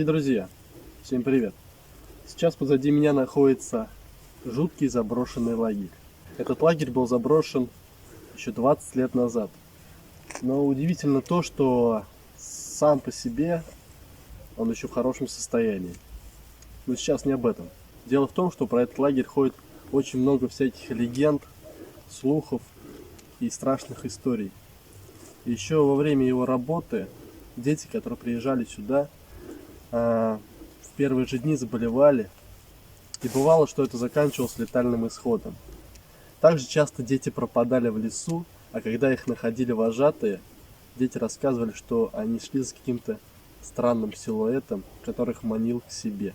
Дорогие друзья, всем привет! Сейчас позади меня находится жуткий заброшенный лагерь. Этот лагерь был заброшен еще 20 лет назад. Но удивительно то, что сам по себе он еще в хорошем состоянии. Но сейчас не об этом. Дело в том, что про этот лагерь ходит очень много всяких легенд, слухов и страшных историй. Еще во время его работы дети, которые приезжали сюда, в первые же дни заболевали, и бывало, что это заканчивалось летальным исходом. Также часто дети пропадали в лесу, а когда их находили вожатые, дети рассказывали, что они шли за каким-то странным силуэтом, который их манил к себе.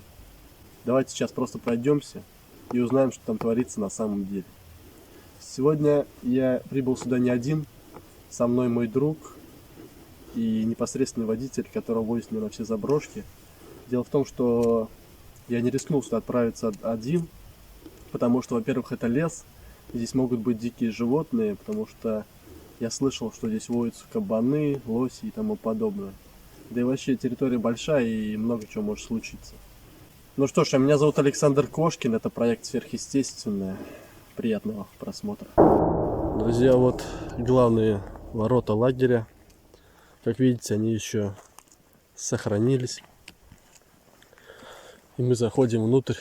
Давайте сейчас просто пройдемся и узнаем, что там творится на самом деле. Сегодня я прибыл сюда не один, со мной мой друг и непосредственный водитель, который возит меня на все заброшки. Дело в том, что я не рискнул сюда отправиться один, потому что, во-первых, это лес, здесь могут быть дикие животные, потому что я слышал, что здесь водятся кабаны, лоси и тому подобное. Да и вообще территория большая и много чего может случиться. Ну что ж, меня зовут Александр Кошкин, это проект «Сверхъестественное». Приятного просмотра. Друзья, вот главные ворота лагеря. Как видите, они еще сохранились. И мы заходим внутрь.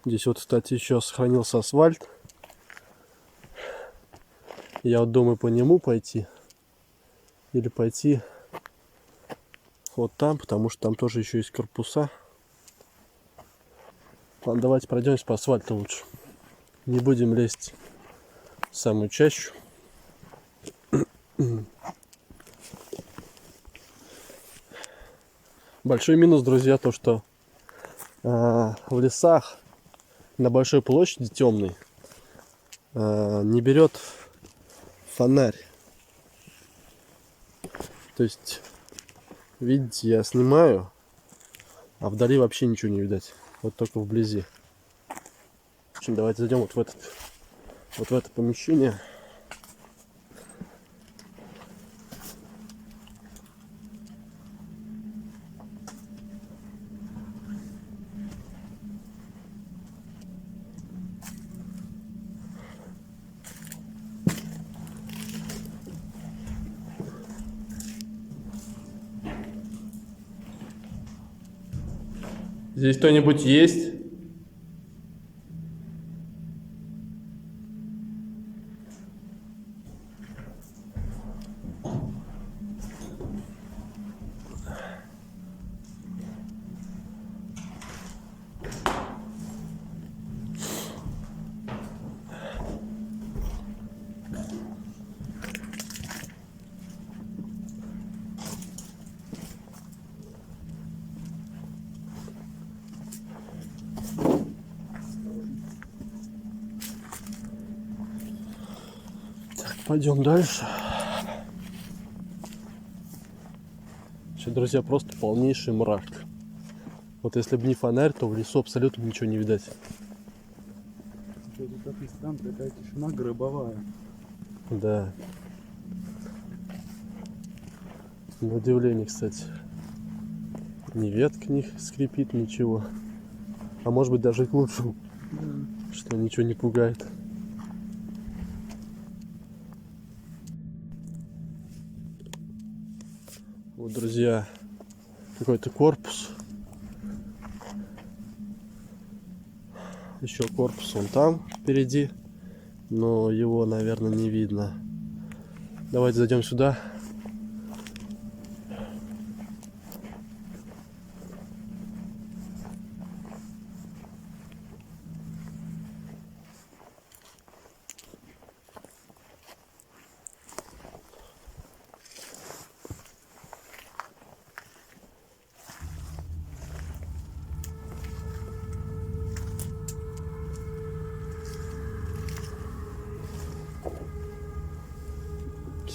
Здесь вот, кстати, еще сохранился асфальт. Я вот думаю, по нему пойти или пойти вот там, потому что там тоже еще есть корпуса. Ладно, давайте пройдемся по асфальту лучше. Не будем лезть в самую чащу. Большой минус, друзья, то, что в лесах на большой площади темной не берет фонарь. То есть, видите, я снимаю, а вдали вообще ничего не видать. Вот только вблизи. В общем, давайте зайдем вот в это помещение. Здесь кто-нибудь есть? Пойдем дальше. Сейчас, друзья, просто полнейший мрак. Вот если бы не фонарь, то в лесу абсолютно ничего не видать. Тут там такая тишина гробовая. Да. На удивление, кстати. Ни ветка не скрипит, ничего. А может быть даже и к лучшему, что ничего не пугает. Вот, друзья, какой-то корпус. Еще корпус вон там впереди, но его, наверное, не видно. Давайте зайдем сюда.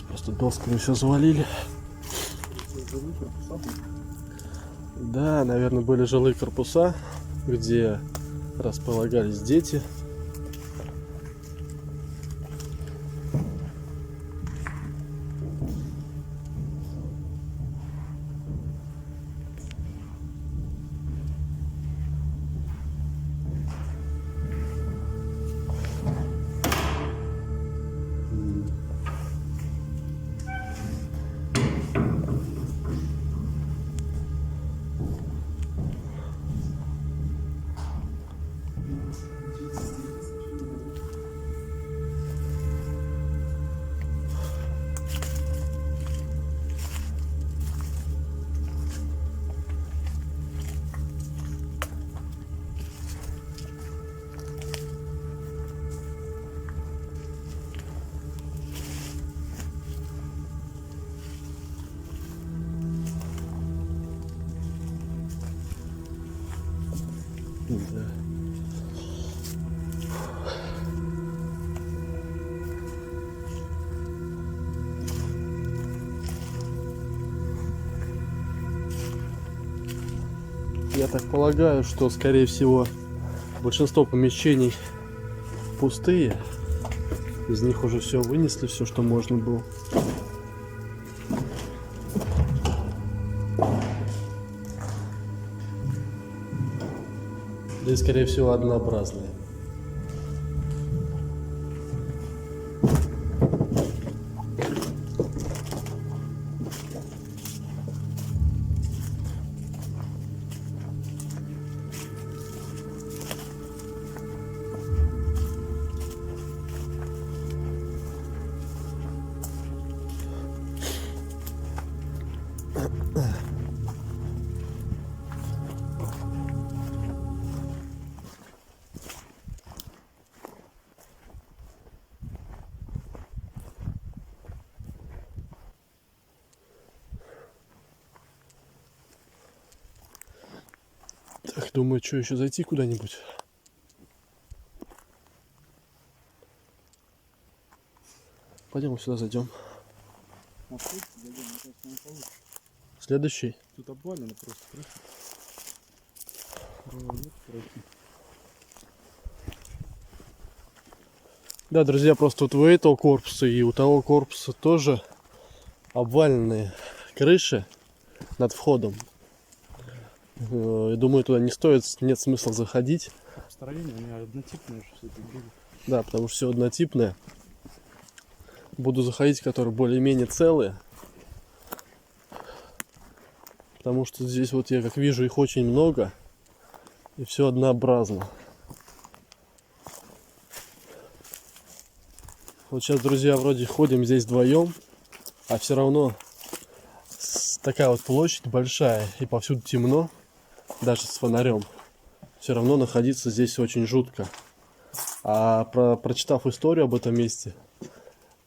Просто досками все завалили. Да, наверное, были жилые корпуса, где располагались дети. Да. Я так полагаю, что, скорее всего, большинство помещений пустые. Из них уже все вынесли, все, что можно было. Да и, скорее всего, однообразные. Так, думаю, что еще зайти куда-нибудь. Пойдем сюда зайдем. Следующий. Тут обвалено просто, крыша. Да, друзья, просто вот у этого корпуса и у того корпуса тоже обваленные крыши над входом. Я думаю, туда не стоит, нет смысла заходить. Строение, они однотипные же все это были. Да, потому что все однотипное. Буду заходить, которые более-менее целые. Потому что здесь вот я как вижу их очень много. И все однообразно. Вот сейчас, друзья, вроде ходим здесь вдвоем, а все равно такая вот площадь большая и повсюду темно, даже с фонарем. Все равно находиться здесь очень жутко. А прочитав историю об этом месте,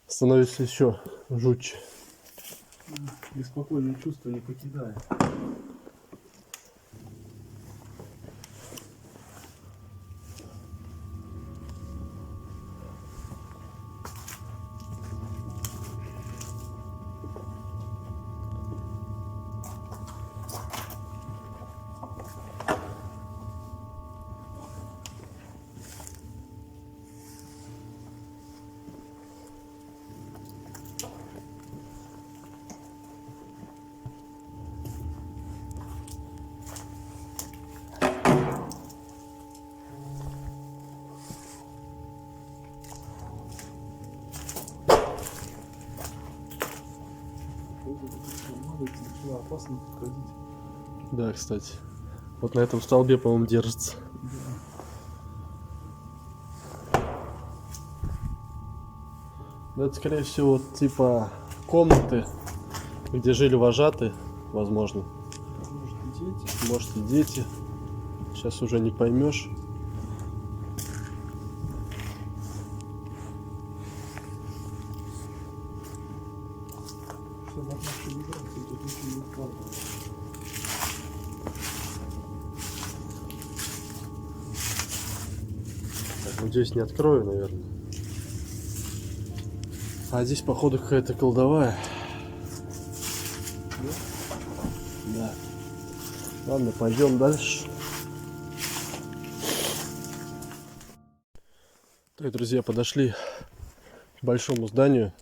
становится еще жутче. Беспокойное чувство не покидает. Опасно подходить. Да, кстати. Вот на этом столбе, по-моему, держится. Да, это, скорее всего, типа комнаты, где жили вожатые, возможно. Может и дети. Может и дети. Сейчас уже не поймешь. Чтобы от нашей миграции тут ничего не вкладывалось. Так, вот здесь не открою, наверное. А здесь, походу, какая-то кладовая. Да. Ладно, пойдем дальше. Так, друзья, подошли к большому зданию.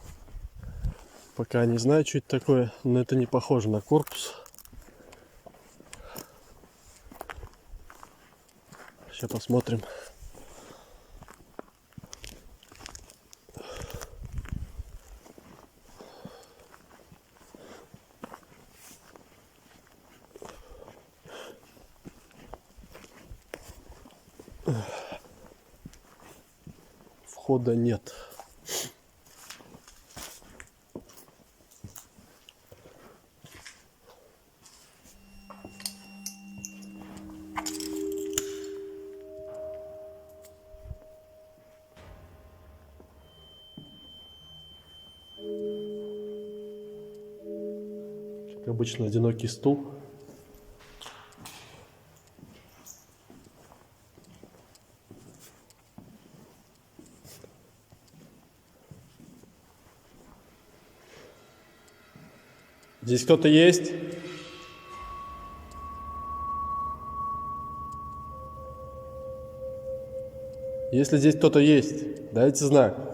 Пока не знаю, что это такое, но это не похоже на корпус. Сейчас посмотрим. Входа нет. Как обычно, одинокий стул. Здесь кто-то есть? Если здесь кто-то есть, дайте знак.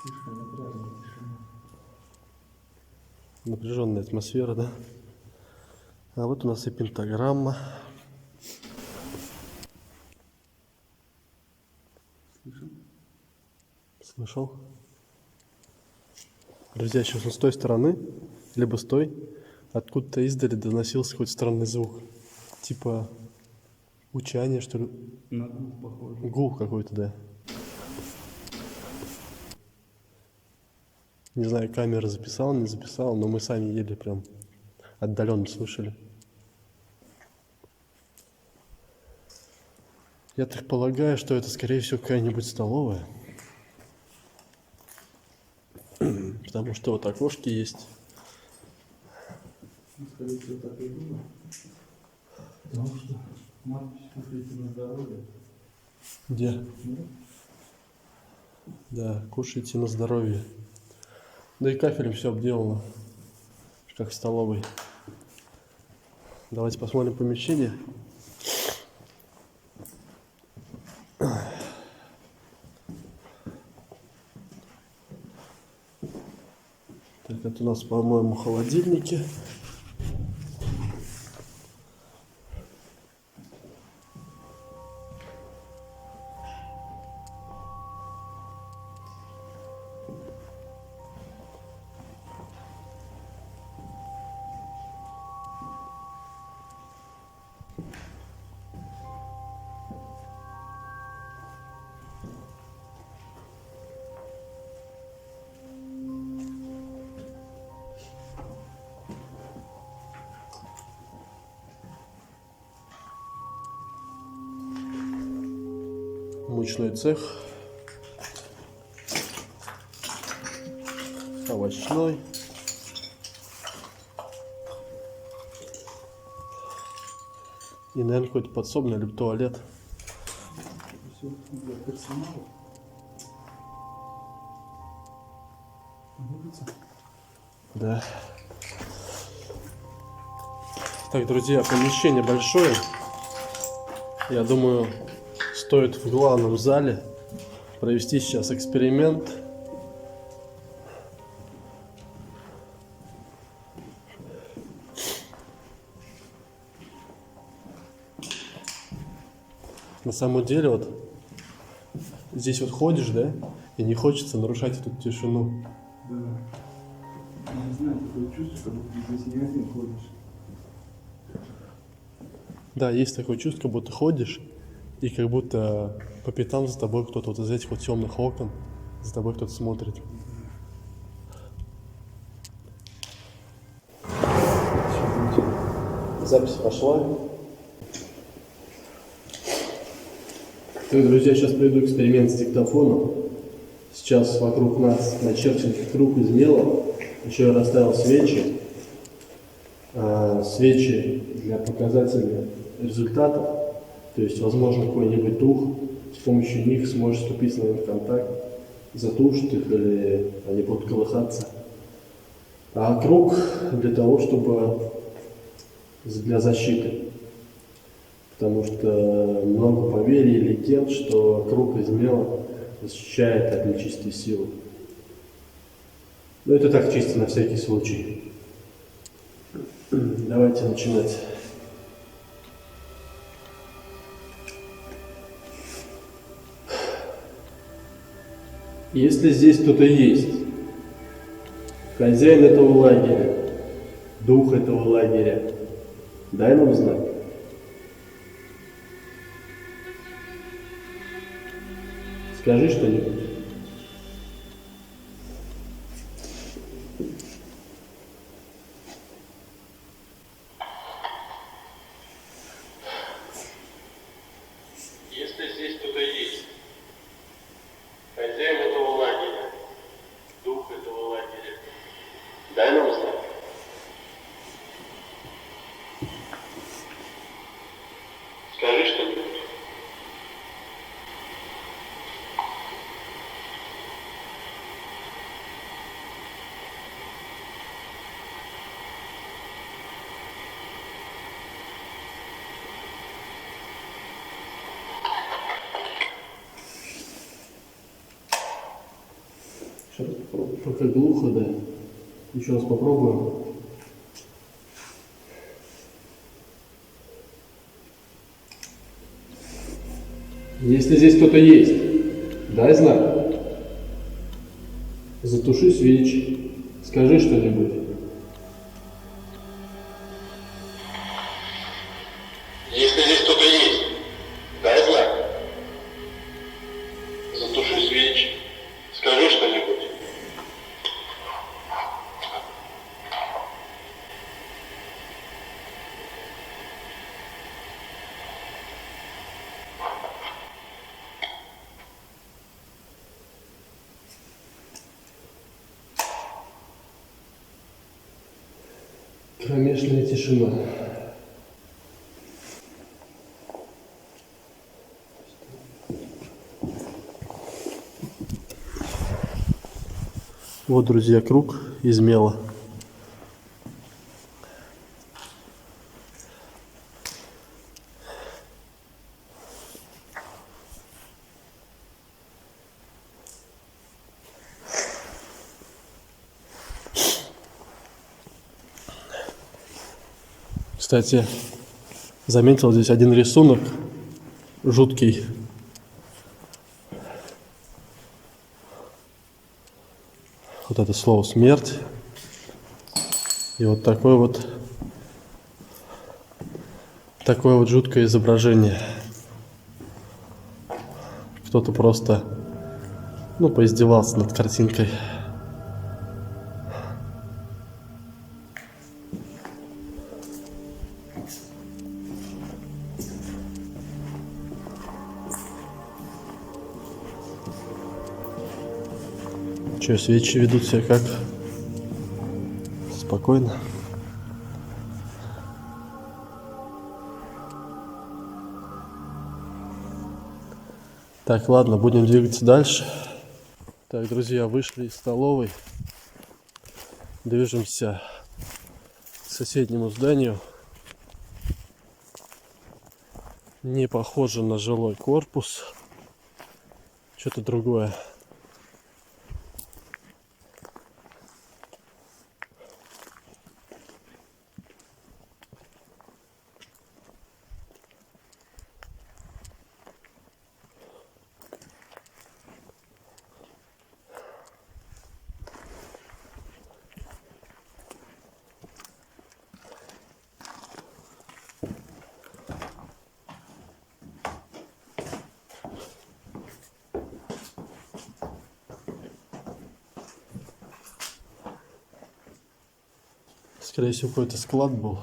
Слишком напряженная тишина. Напряженная атмосфера, да? А вот у нас и пентаграмма. Слышал? Слышал? Друзья, сейчас с той стороны, либо с той, откуда-то издали доносился какой-то странный звук. Типа учание, что ли? На гул похоже. Гул какой-то, да. Не знаю, камера записала, не записала, но мы сами еле прям отдаленно слышали. Я так полагаю, что это, скорее всего, какая-нибудь столовая. Потому что вот окошки есть. Ну, скорее всего, так и было. Потому что надпись «Кушайте на здоровье». Где? Ну, Да, кушайте на здоровье. Да и кафелем все обделано, как в столовой. Давайте посмотрим помещение. Так, это у нас, по-моему, холодильники. Мучной цех, овощной, и, наверное, какой-то подсобный либо туалет. все для персонала. Улица. Да. Так, друзья, помещение большое. Я думаю, стоит в главном зале провести сейчас эксперимент. На самом деле, вот здесь вот ходишь, да, и не хочется нарушать эту тишину. Да. Я не знаю, такое чувство, как будто здесь не один ходишь. Да, есть такое чувство, как будто ходишь, и как будто по пятам за тобой кто-то вот из этих вот темных окон, за тобой кто-то смотрит. Запись пошла. Так, друзья, сейчас проведу эксперимент с диктофоном. Сейчас вокруг нас начерчен круг из мела. Еще я расставил свечи. свечи для показателя результатов, то есть, возможно, какой-нибудь дух, с помощью них сможешь вступить с нами в контакт, затушит их или они будут колыхаться. А круг для того, чтобы для защиты. Потому что много поверий и легенд, что круг из мела защищает от нечистой силы. Но это так, чисто на всякий случай. Давайте начинать. Если здесь кто-то есть, хозяин этого лагеря, дух этого лагеря, дай нам знак. Скажи что-нибудь. Если здесь кто-то есть, хозяин этого лагеря, дух этого лагеря, дай нам знак. Скажи что-нибудь. Сейчас попробуем. Пока глухо, да. Еще раз попробуем. Если здесь кто-то есть, дай знак. Затуши свечи. Скажи что-нибудь. Если здесь кто-то есть, дай знак. Затуши свечи. Скажи что-нибудь. Кромешная тишина. Вот, друзья, круг из мела. Кстати, заметил здесь один рисунок жуткий. Вот это слово смерть. И вот такое вот жуткое изображение. Кто-то просто, поиздевался над картинкой. Че, свечи ведут себя как? Спокойно. Так, ладно, будем двигаться дальше. Так, друзья, вышли из столовой. Движемся к соседнему зданию. Не похоже на жилой корпус. Что-то другое. Скорее всего, какой-то склад был.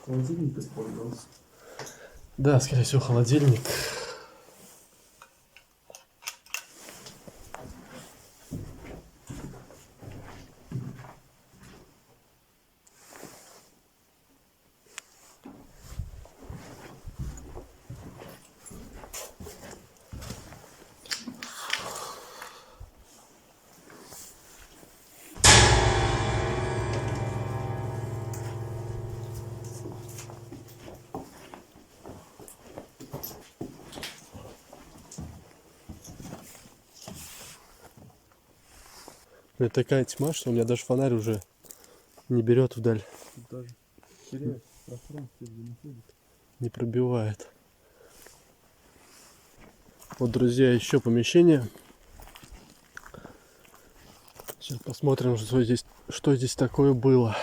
Холодильник использовался. Да, скорее всего, холодильник. Это такая тьма, что у меня даже фонарь уже не берет вдаль, Даже теряет пространство, где находится. не пробивает. Вот, друзья, еще помещение. Сейчас посмотрим, что здесь такое было.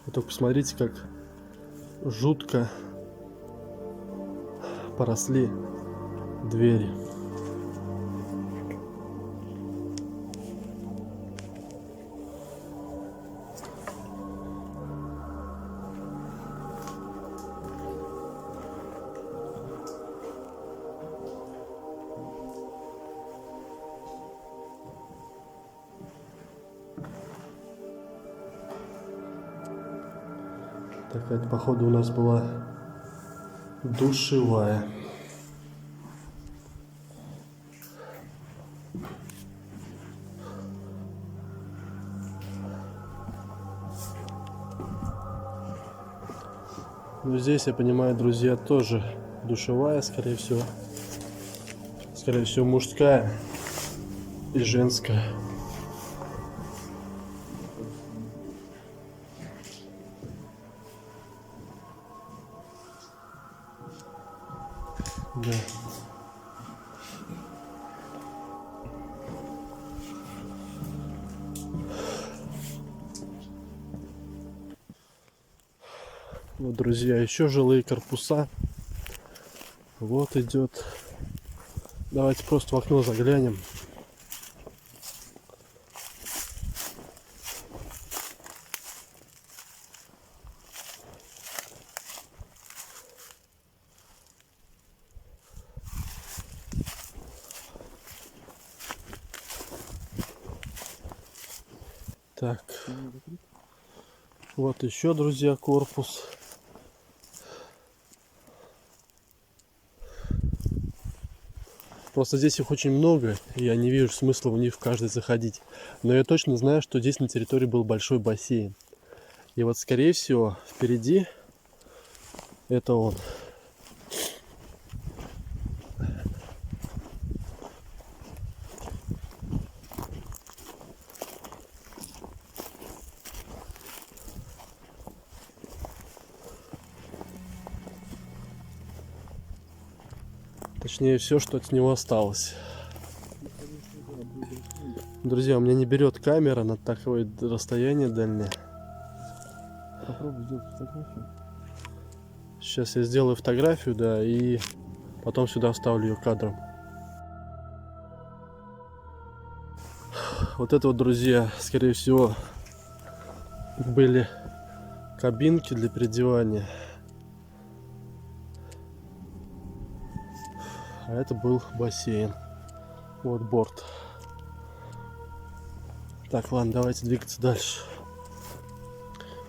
Вы только посмотрите, как жутко поросли двери. Такая, походу, у нас была душевая. Ну, здесь, я понимаю, друзья, тоже душевая, скорее всего. Скорее всего, мужская и женская. Да. Вот, друзья, еще жилые корпуса. Вот идет. Давайте просто в окно заглянем. Так. Вот еще, друзья, корпус. Просто здесь их очень много, и я не вижу смысла в них в каждый заходить. Но я точно знаю, что здесь на территории был большой бассейн. И вот, скорее всего, впереди это он. Точнее, все, что от него осталось. Друзья, у меня не берет камера на такое расстояние дальнее. Попробуй сделать фотографию. Сейчас я сделаю фотографию, да, и потом сюда вставлю ее кадром. Вот это вот, друзья, скорее всего, были кабинки для переодевания. А это был бассейн. Вот борт. Так, ладно, давайте двигаться дальше.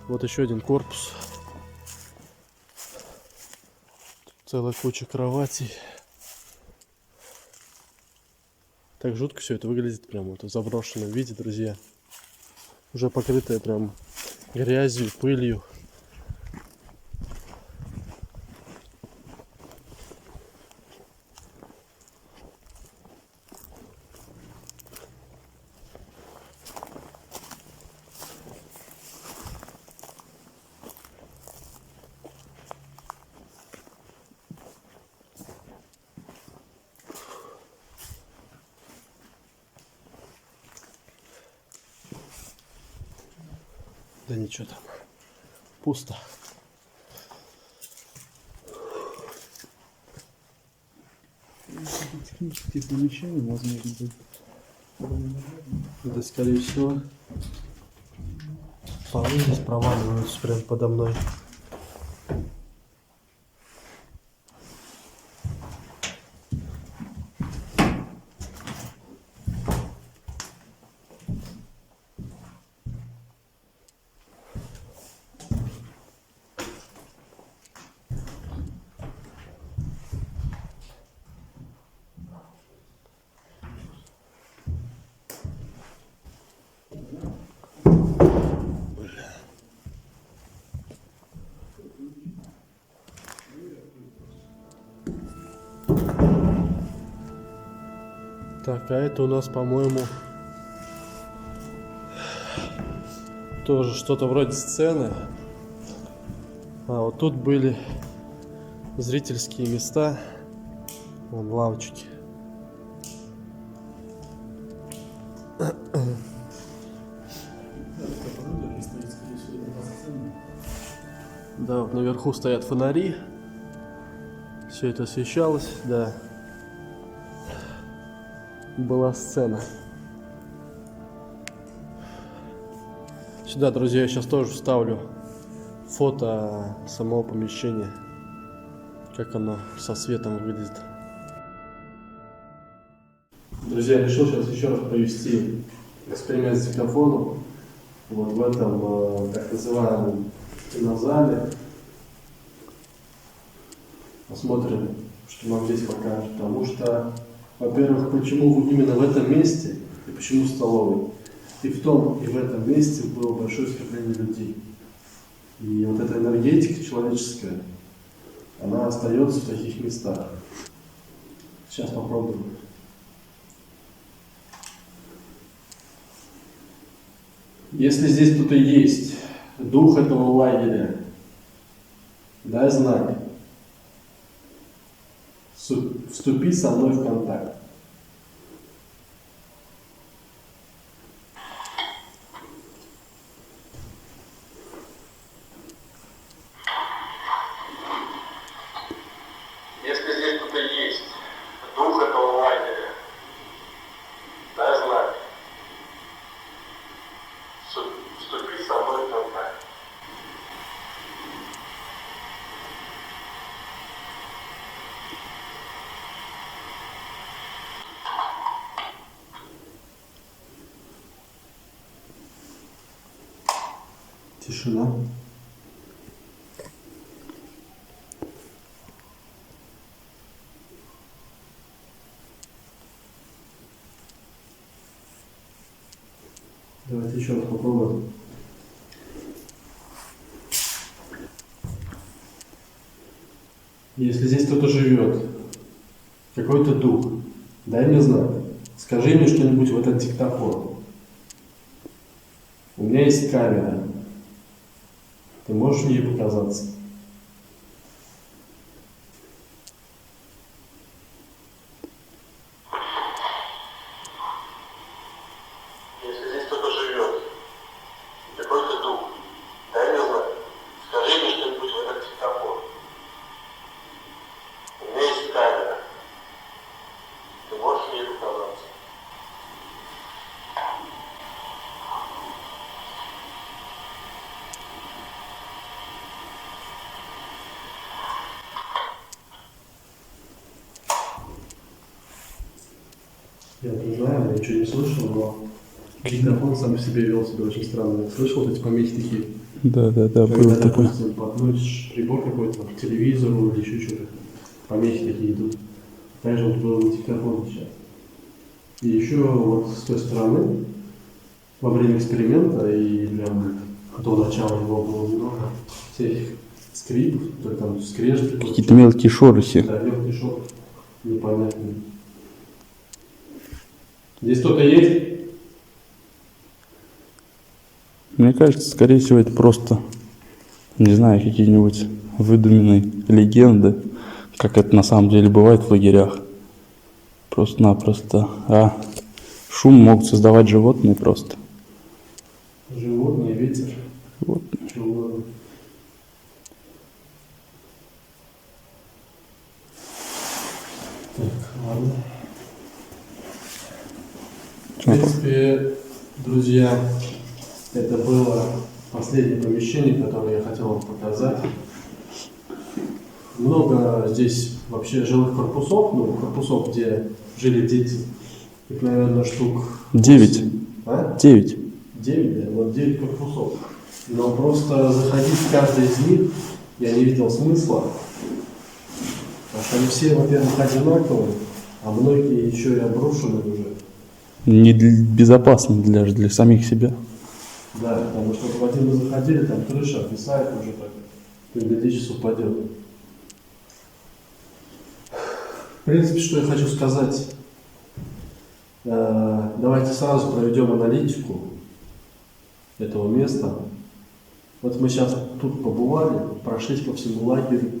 Вот еще один корпус. Тут целая куча кроватей. Так жутко все это выглядит прямо вот в заброшенном виде, друзья. Уже покрытое прям грязью, пылью. Да ничего там. Пусто. Технические помещения, возможно, будет. Да, скорее всего, полы здесь проваливаются прямо подо мной. Так, а это у нас, по-моему, тоже что-то вроде сцены. А вот тут были зрительские места. Вон лавочки. Да, вот наверху стоят фонари. Все это освещалось, да. Была сцена. Сюда, друзья, я сейчас тоже вставлю фото самого помещения, как оно со светом выглядит. Друзья, решил сейчас еще раз провести эксперимент с диктофоном. Вот в этом так называемом кинозале. Посмотрим, что нам здесь покажет. Потому что, во-первых, почему именно в этом месте и почему в столовой. И в том, и в этом месте было большое скопление людей. И вот эта энергетика человеческая, она остается в таких местах. Сейчас попробуем. Если здесь кто-то есть, дух этого лагеря, дай знак. Вступи со мной в контакт. Если здесь кто-то есть, дух этого лагеря, дай знак. Вступи со мной в контакт. Тишина. Давайте еще раз попробуем. Если здесь кто-то живет, какой-то дух, дай мне знак. Скажи мне что-нибудь в этот диктофон. У меня есть камера. Ты можешь мне показаться? Если здесь кто-то живет, какой-то дух, дай мне знак. Скажи мне что-нибудь в этот диктофон. У меня есть камера. Ты можешь мне показаться? Я не знаю, я ничего не слышал, но диктофон сам по себе вел себя очень странно. Я слышал вот эти помехи такие. Да, был Когда, такой. допустим, подносишь прибор какой-то к телевизору или еще что-то, помехи такие идут. Также вот был диктофон сейчас. И еще вот с той стороны, во время эксперимента и прям до начала его было много всяких скрипов, то есть там скрежет. Какие-то мелкие шорохи. Да, мелкий шорох, непонятный. Здесь кто-то есть? Мне кажется, скорее всего, это просто, не знаю, какие-нибудь выдуманные легенды, как это на самом деле бывает в лагерях. Просто-напросто. А шум могут создавать животные просто. Животные, ветер. Вот. Что угодно. Так, ладно. В принципе, друзья, это было последнее помещение, которое я хотел вам показать. Много здесь вообще жилых корпусов, корпусов, где жили дети. Их, наверное, штук 9. 8. А? 9. 9, да, вот 9 корпусов. Но просто заходить в каждый из них я не видел смысла. Потому что они все, во-первых, одинаковые, а многие еще и обрушены уже. Безопасно для самих себя. Да, потому что в один мы заходили, там крыша обвисает уже так, периодически упадет. В принципе, что я хочу сказать. Давайте сразу проведем аналитику этого места. Вот мы сейчас тут побывали, прошлись по всему лагерю,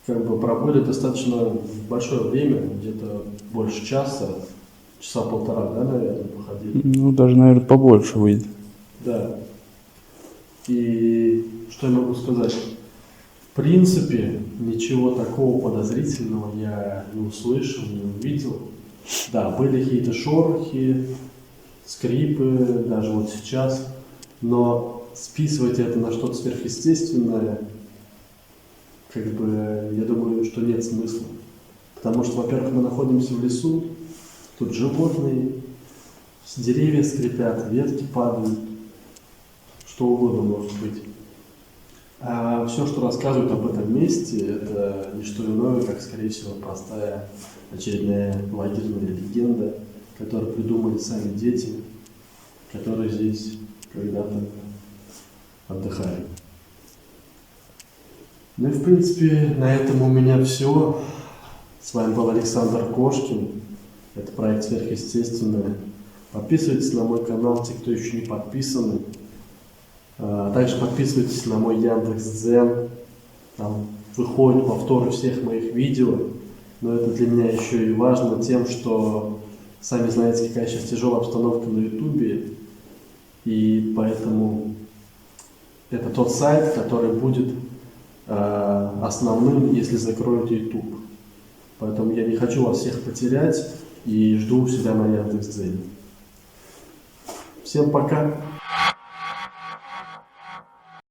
как бы пробыли достаточно большое время, где-то больше часа, часа полтора, да, наверное, походили. Ну, даже, наверное, побольше выйдет. Да. И что я могу сказать? В принципе, ничего такого подозрительного я не услышал, не увидел. Да, были какие-то шорохи, скрипы, даже вот сейчас, но списывать это на что-то сверхъестественное, как бы, я думаю, что нет смысла. Потому что, во-первых, мы находимся в лесу, тут животные, деревья скрипят, ветки падают, что угодно может быть. А все, что рассказывают об этом месте, это не что иное, как, скорее всего, простая очередная лагерная легенда, которую придумали сами дети, которые здесь когда-то отдыхали. Ну и, в принципе, на этом у меня все. С вами был Александр Кошкин. Это проект «Сверхъестественное». Подписывайтесь на мой канал, те, кто еще не подписаны. Также подписывайтесь на мой Яндекс.Дзен. Там выходят повторы всех моих видео. Но это для меня еще и важно тем, что сами знаете, какая сейчас тяжелая обстановка на Ютубе. И поэтому это тот сайт, который будет основным, если закроют YouTube. Поэтому я не хочу вас всех потерять и жду себя на Яндекс.Дзене. Всем пока!